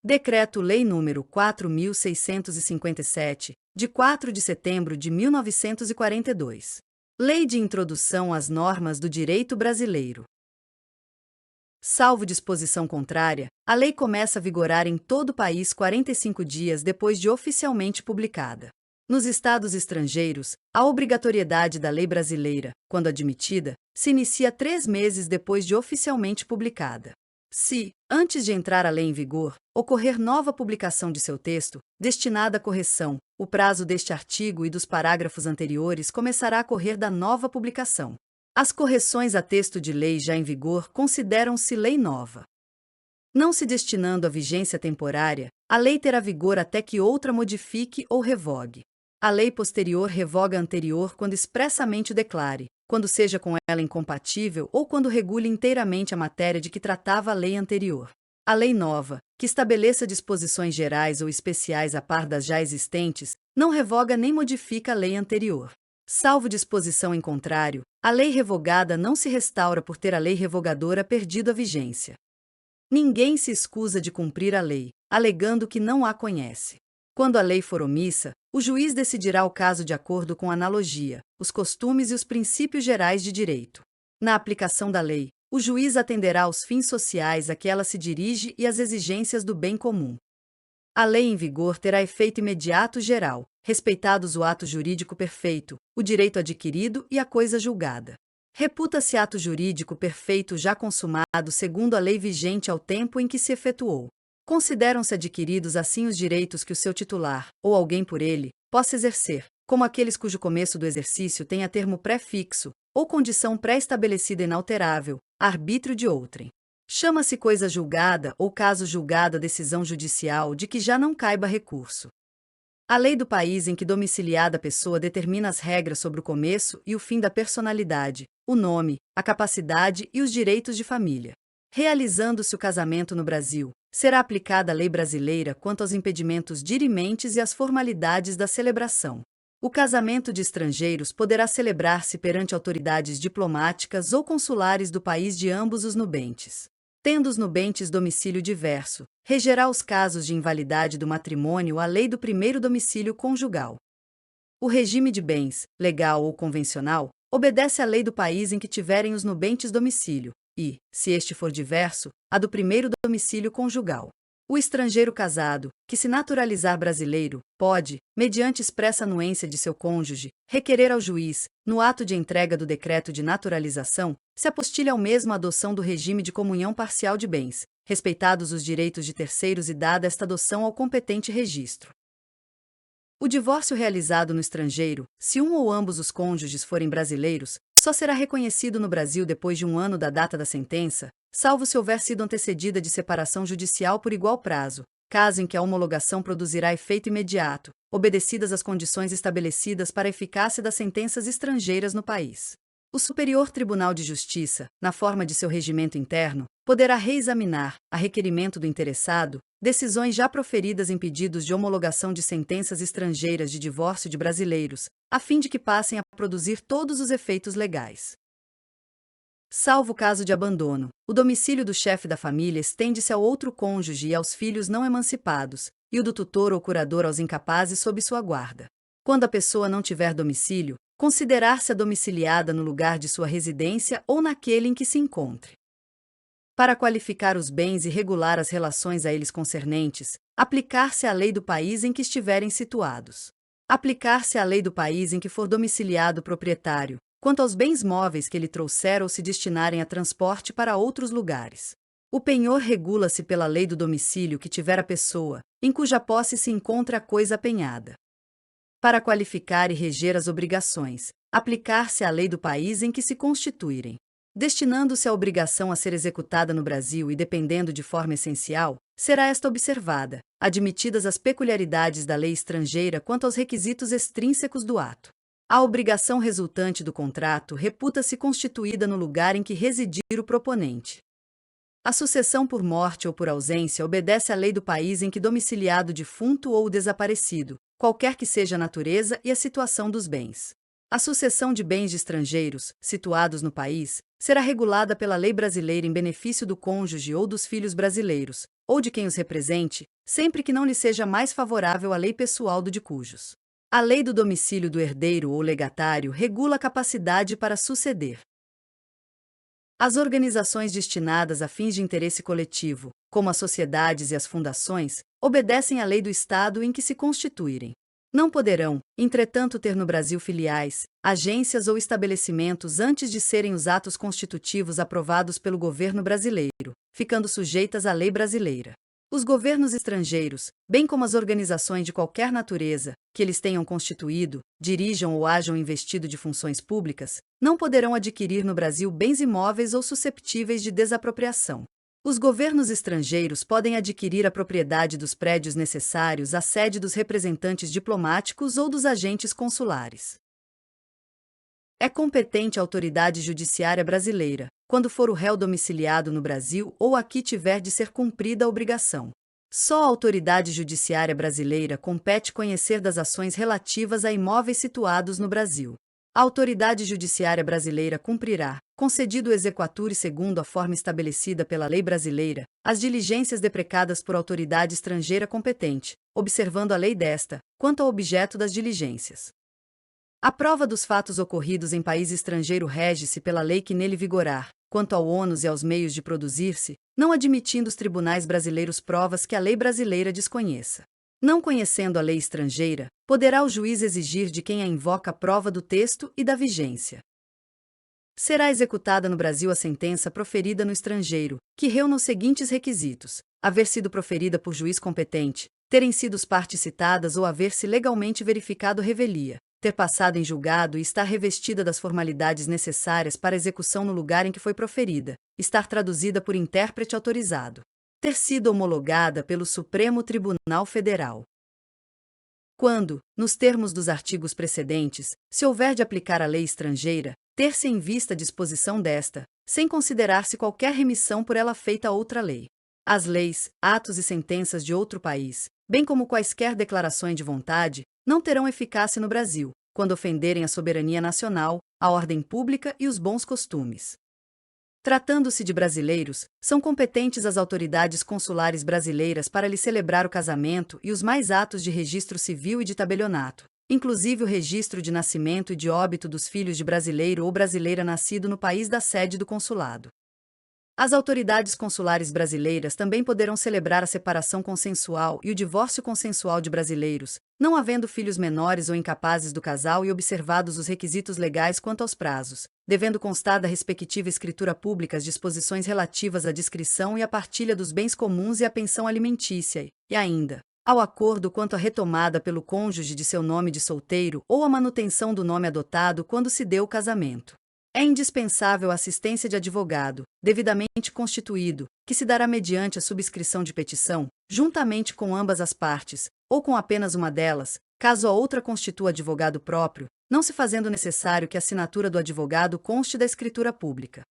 Decreto-Lei nº 4.657, de 4 de setembro de 1942. Lei de Introdução às Normas do Direito Brasileiro. Salvo disposição contrária, a lei começa a vigorar em todo o país 45 dias depois de oficialmente publicada. Nos estados estrangeiros, a obrigatoriedade da lei brasileira, quando admitida, se inicia 3 meses depois de oficialmente publicada. Se, antes de entrar a lei em vigor, ocorrer nova publicação de seu texto, destinada à correção, o prazo deste artigo e dos parágrafos anteriores começará a correr da nova publicação. As correções a texto de lei já em vigor consideram-se lei nova. Não se destinando a vigência temporária, a lei terá vigor até que outra modifique ou revogue. A lei posterior revoga a anterior quando expressamente o declare, quando seja com ela incompatível ou quando regule inteiramente a matéria de que tratava a lei anterior. A lei nova, que estabeleça disposições gerais ou especiais a par das já existentes, não revoga nem modifica a lei anterior. Salvo disposição em contrário, a lei revogada não se restaura por ter a lei revogadora perdido a vigência. Ninguém se escusa de cumprir a lei, alegando que não a conhece. Quando a lei for omissa, o juiz decidirá o caso de acordo com a analogia, os costumes e os princípios gerais de direito. Na aplicação da lei, o juiz atenderá aos fins sociais a que ela se dirige e às exigências do bem comum. A lei em vigor terá efeito imediato geral, respeitados o ato jurídico perfeito, o direito adquirido e a coisa julgada. Reputa-se ato jurídico perfeito já consumado segundo a lei vigente ao tempo em que se efetuou. Consideram-se adquiridos assim os direitos que o seu titular, ou alguém por ele, possa exercer, como aqueles cujo começo do exercício tenha termo pré-fixo, ou condição pré-estabelecida inalterável, arbítrio de outrem. Chama-se coisa julgada ou caso julgado a decisão judicial de que já não caiba recurso. A lei do país em que domiciliada a pessoa determina as regras sobre o começo e o fim da personalidade, o nome, a capacidade e os direitos de família. Realizando-se o casamento no Brasil, será aplicada a lei brasileira quanto aos impedimentos dirimentes e às formalidades da celebração. O casamento de estrangeiros poderá celebrar-se perante autoridades diplomáticas ou consulares do país de ambos os nubentes. Tendo os nubentes domicílio diverso, regerá os casos de invalidade do matrimônio a lei do primeiro domicílio conjugal. O regime de bens, legal ou convencional, obedece à lei do país em que tiverem os nubentes domicílio, e, se este for diverso, a do primeiro domicílio conjugal. O estrangeiro casado, que se naturalizar brasileiro, pode, mediante expressa anuência de seu cônjuge, requerer ao juiz, no ato de entrega do decreto de naturalização, se apostilhe ao mesmo a adoção do regime de comunhão parcial de bens, respeitados os direitos de terceiros e dada esta adoção ao competente registro. O divórcio realizado no estrangeiro, se um ou ambos os cônjuges forem brasileiros, só será reconhecido no Brasil depois de 1 ano da data da sentença, salvo se houver sido antecedida de separação judicial por igual prazo, caso em que a homologação produzirá efeito imediato, obedecidas as condições estabelecidas para a eficácia das sentenças estrangeiras no país. O Superior Tribunal de Justiça, na forma de seu regimento interno, poderá reexaminar, a requerimento do interessado, decisões já proferidas em pedidos de homologação de sentenças estrangeiras de divórcio de brasileiros, a fim de que passem a produzir todos os efeitos legais. Salvo caso de abandono, o domicílio do chefe da família estende-se ao outro cônjuge e aos filhos não emancipados, e o do tutor ou curador aos incapazes sob sua guarda. Quando a pessoa não tiver domicílio, considerar-se domiciliada no lugar de sua residência ou naquele em que se encontre. Para qualificar os bens e regular as relações a eles concernentes, aplicar-se a lei do país em que estiverem situados. Aplicar-se a lei do país em que for domiciliado o proprietário, quanto aos bens móveis que ele trouxer ou se destinarem a transporte para outros lugares. O penhor regula-se pela lei do domicílio que tiver a pessoa, em cuja posse se encontra a coisa apenhada. Para qualificar e reger as obrigações, aplicar-se a lei do país em que se constituírem. Destinando-se a obrigação a ser executada no Brasil e dependendo de forma essencial, será esta observada, admitidas as peculiaridades da lei estrangeira quanto aos requisitos extrínsecos do ato. A obrigação resultante do contrato reputa-se constituída no lugar em que residir o proponente. A sucessão por morte ou por ausência obedece à lei do país em que domiciliado o defunto ou o desaparecido, qualquer que seja a natureza e a situação dos bens. A sucessão de bens de estrangeiros, situados no país, será regulada pela lei brasileira em benefício do cônjuge ou dos filhos brasileiros, ou de quem os represente, sempre que não lhe seja mais favorável a lei pessoal do de cujos. A lei do domicílio do herdeiro ou legatário regula a capacidade para suceder. As organizações destinadas a fins de interesse coletivo, como as sociedades e as fundações, obedecem à lei do Estado em que se constituírem. Não poderão, entretanto, ter no Brasil filiais, agências ou estabelecimentos antes de serem os atos constitutivos aprovados pelo governo brasileiro, ficando sujeitas à lei brasileira. Os governos estrangeiros, bem como as organizações de qualquer natureza, que eles tenham constituído, dirijam ou hajam investido de funções públicas, não poderão adquirir no Brasil bens imóveis ou susceptíveis de desapropriação. Os governos estrangeiros podem adquirir a propriedade dos prédios necessários à sede dos representantes diplomáticos ou dos agentes consulares. É competente a autoridade judiciária brasileira, quando for o réu domiciliado no Brasil ou aqui tiver de ser cumprida a obrigação. Só a autoridade judiciária brasileira compete conhecer das ações relativas a imóveis situados no Brasil. A autoridade judiciária brasileira cumprirá, concedido o exequatur segundo a forma estabelecida pela lei brasileira, as diligências deprecadas por autoridade estrangeira competente, observando a lei desta, quanto ao objeto das diligências. A prova dos fatos ocorridos em país estrangeiro rege-se pela lei que nele vigorar, quanto ao ônus e aos meios de produzir-se, não admitindo os tribunais brasileiros provas que a lei brasileira desconheça. Não conhecendo a lei estrangeira, poderá o juiz exigir de quem a invoca a prova do texto e da vigência. Será executada no Brasil a sentença proferida no estrangeiro, que reúna os seguintes requisitos: haver sido proferida por juiz competente, terem sido as partes citadas ou haver-se legalmente verificado revelia, ter passado em julgado e estar revestida das formalidades necessárias para execução no lugar em que foi proferida, estar traduzida por intérprete autorizado, ter sido homologada pelo Supremo Tribunal Federal. Quando, nos termos dos artigos precedentes, se houver de aplicar a lei estrangeira, ter-se em vista a disposição desta, sem considerar-se qualquer remissão por ela feita a outra lei. As leis, atos e sentenças de outro país, bem como quaisquer declarações de vontade, não terão eficácia no Brasil, quando ofenderem a soberania nacional, a ordem pública e os bons costumes. Tratando-se de brasileiros, são competentes as autoridades consulares brasileiras para lhe celebrar o casamento e os mais atos de registro civil e de tabelionato, inclusive o registro de nascimento e de óbito dos filhos de brasileiro ou brasileira nascido no país da sede do consulado. As autoridades consulares brasileiras também poderão celebrar a separação consensual e o divórcio consensual de brasileiros, não havendo filhos menores ou incapazes do casal e observados os requisitos legais quanto aos prazos, devendo constar da respectiva escritura pública as disposições relativas à descrição e à partilha dos bens comuns e à pensão alimentícia e ainda, ao acordo quanto à retomada pelo cônjuge de seu nome de solteiro ou à manutenção do nome adotado quando se deu o casamento. É indispensável a assistência de advogado, devidamente constituído, que se dará mediante a subscrição de petição, juntamente com ambas as partes, ou com apenas uma delas, caso a outra constitua advogado próprio, não se fazendo necessário que a assinatura do advogado conste da escritura pública.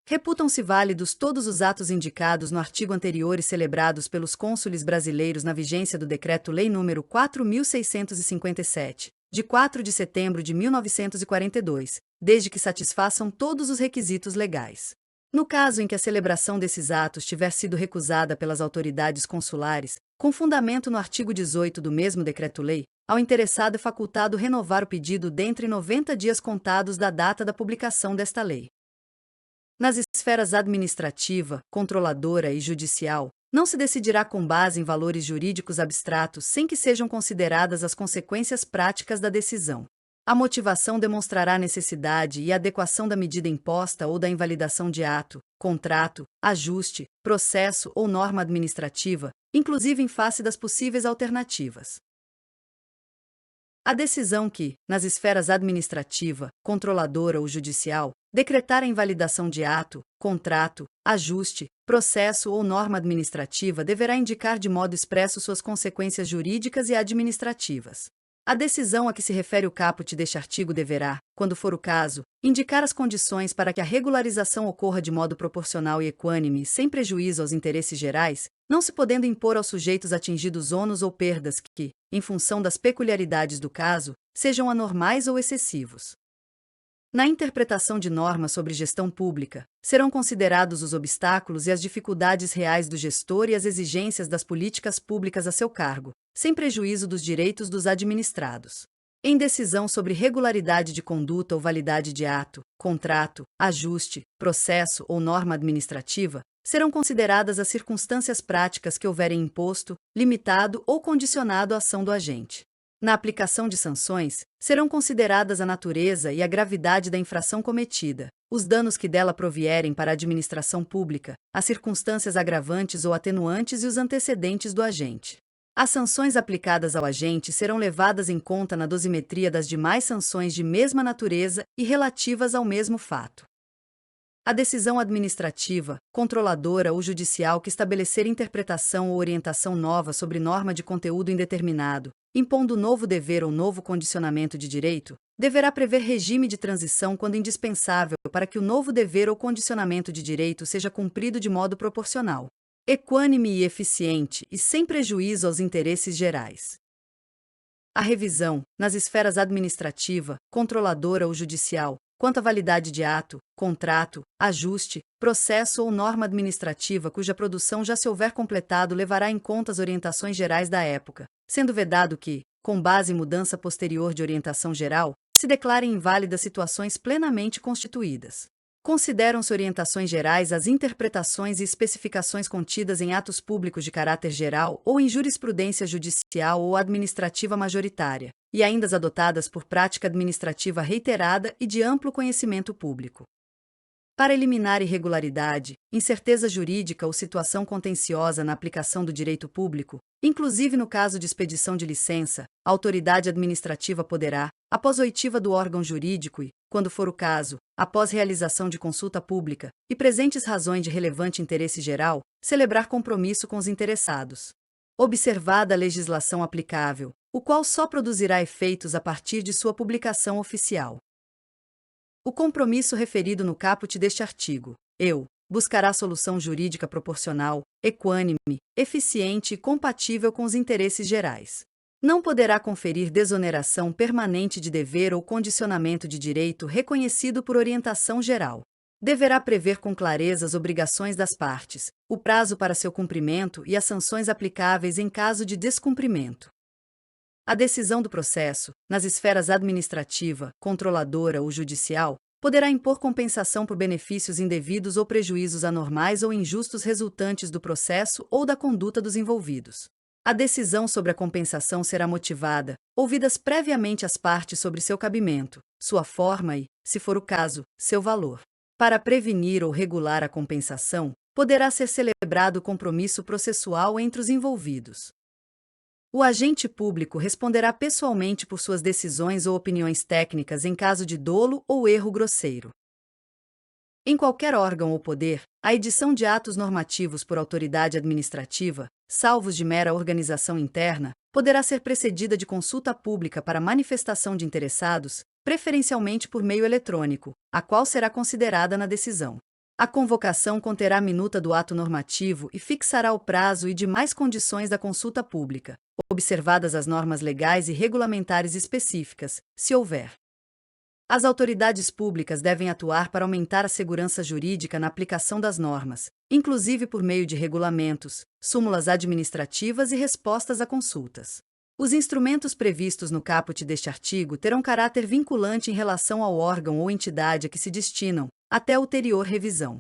Reputam-se válidos todos os atos indicados no artigo anterior e celebrados pelos cônsules brasileiros na vigência do Decreto-Lei nº 4.657, de 4 de setembro de 1942, desde que satisfaçam todos os requisitos legais. No caso em que a celebração desses atos tiver sido recusada pelas autoridades consulares, com fundamento no artigo 18 do mesmo Decreto-Lei, ao interessado é facultado renovar o pedido dentre 90 dias contados da data da publicação desta lei. Nas esferas administrativa, controladora e judicial, não se decidirá com base em valores jurídicos abstratos sem que sejam consideradas as consequências práticas da decisão. A motivação demonstrará a necessidade e a adequação da medida imposta ou da invalidação de ato, contrato, ajuste, processo ou norma administrativa, inclusive em face das possíveis alternativas. A decisão que, nas esferas administrativa, controladora ou judicial, decretar a invalidação de ato, contrato, ajuste, processo ou norma administrativa deverá indicar de modo expresso suas consequências jurídicas e administrativas. A decisão a que se refere o caput deste artigo deverá, quando for o caso, indicar as condições para que a regularização ocorra de modo proporcional e equânime, sem prejuízo aos interesses gerais, não se podendo impor aos sujeitos atingidos ônus ou perdas que, em função das peculiaridades do caso, sejam anormais ou excessivos. Na interpretação de normas sobre gestão pública, serão considerados os obstáculos e as dificuldades reais do gestor e as exigências das políticas públicas a seu cargo, sem prejuízo dos direitos dos administrados. Em decisão sobre regularidade de conduta ou validade de ato, contrato, ajuste, processo ou norma administrativa, serão consideradas as circunstâncias práticas que houverem imposto, limitado ou condicionado a ação do agente. Na aplicação de sanções, serão consideradas a natureza e a gravidade da infração cometida, os danos que dela provierem para a administração pública, as circunstâncias agravantes ou atenuantes e os antecedentes do agente. As sanções aplicadas ao agente serão levadas em conta na dosimetria das demais sanções de mesma natureza e relativas ao mesmo fato. A decisão administrativa, controladora ou judicial que estabelecer interpretação ou orientação nova sobre norma de conteúdo indeterminado, impondo novo dever ou novo condicionamento de direito, deverá prever regime de transição quando indispensável para que o novo dever ou condicionamento de direito seja cumprido de modo proporcional, equânime e eficiente e sem prejuízo aos interesses gerais. A revisão, nas esferas administrativa, controladora ou judicial, quanto à validade de ato, contrato, ajuste, processo ou norma administrativa cuja produção já se houver completado levará em conta as orientações gerais da época, sendo vedado que, com base em mudança posterior de orientação geral, se declarem inválidas situações plenamente constituídas. Consideram-se orientações gerais as interpretações e especificações contidas em atos públicos de caráter geral ou em jurisprudência judicial ou administrativa majoritária, e ainda as adotadas por prática administrativa reiterada e de amplo conhecimento público. Para eliminar irregularidade, incerteza jurídica ou situação contenciosa na aplicação do direito público, inclusive no caso de expedição de licença, a autoridade administrativa poderá, após oitiva do órgão jurídico e, quando for o caso, após realização de consulta pública e presentes razões de relevante interesse geral, celebrar compromisso com os interessados. Observada a legislação aplicável, o qual só produzirá efeitos a partir de sua publicação oficial. O compromisso referido no caput deste artigo, buscará solução jurídica proporcional, equânime, eficiente e compatível com os interesses gerais. Não poderá conferir desoneração permanente de dever ou condicionamento de direito reconhecido por orientação geral. Deverá prever com clareza as obrigações das partes, o prazo para seu cumprimento e as sanções aplicáveis em caso de descumprimento. A decisão do processo, nas esferas administrativa, controladora ou judicial, poderá impor compensação por benefícios indevidos ou prejuízos anormais ou injustos resultantes do processo ou da conduta dos envolvidos. A decisão sobre a compensação será motivada, ouvidas previamente as partes sobre seu cabimento, sua forma e, se for o caso, seu valor. Para prevenir ou regular a compensação, poderá ser celebrado compromisso processual entre os envolvidos. O agente público responderá pessoalmente por suas decisões ou opiniões técnicas em caso de dolo ou erro grosseiro. Em qualquer órgão ou poder, a edição de atos normativos por autoridade administrativa, salvos de mera organização interna, poderá ser precedida de consulta pública para manifestação de interessados, preferencialmente por meio eletrônico, a qual será considerada na decisão. A convocação conterá a minuta do ato normativo e fixará o prazo e demais condições da consulta pública, observadas as normas legais e regulamentares específicas, se houver. As autoridades públicas devem atuar para aumentar a segurança jurídica na aplicação das normas, inclusive por meio de regulamentos, súmulas administrativas e respostas a consultas. Os instrumentos previstos no caput deste artigo terão caráter vinculante em relação ao órgão ou entidade a que se destinam, até ulterior revisão.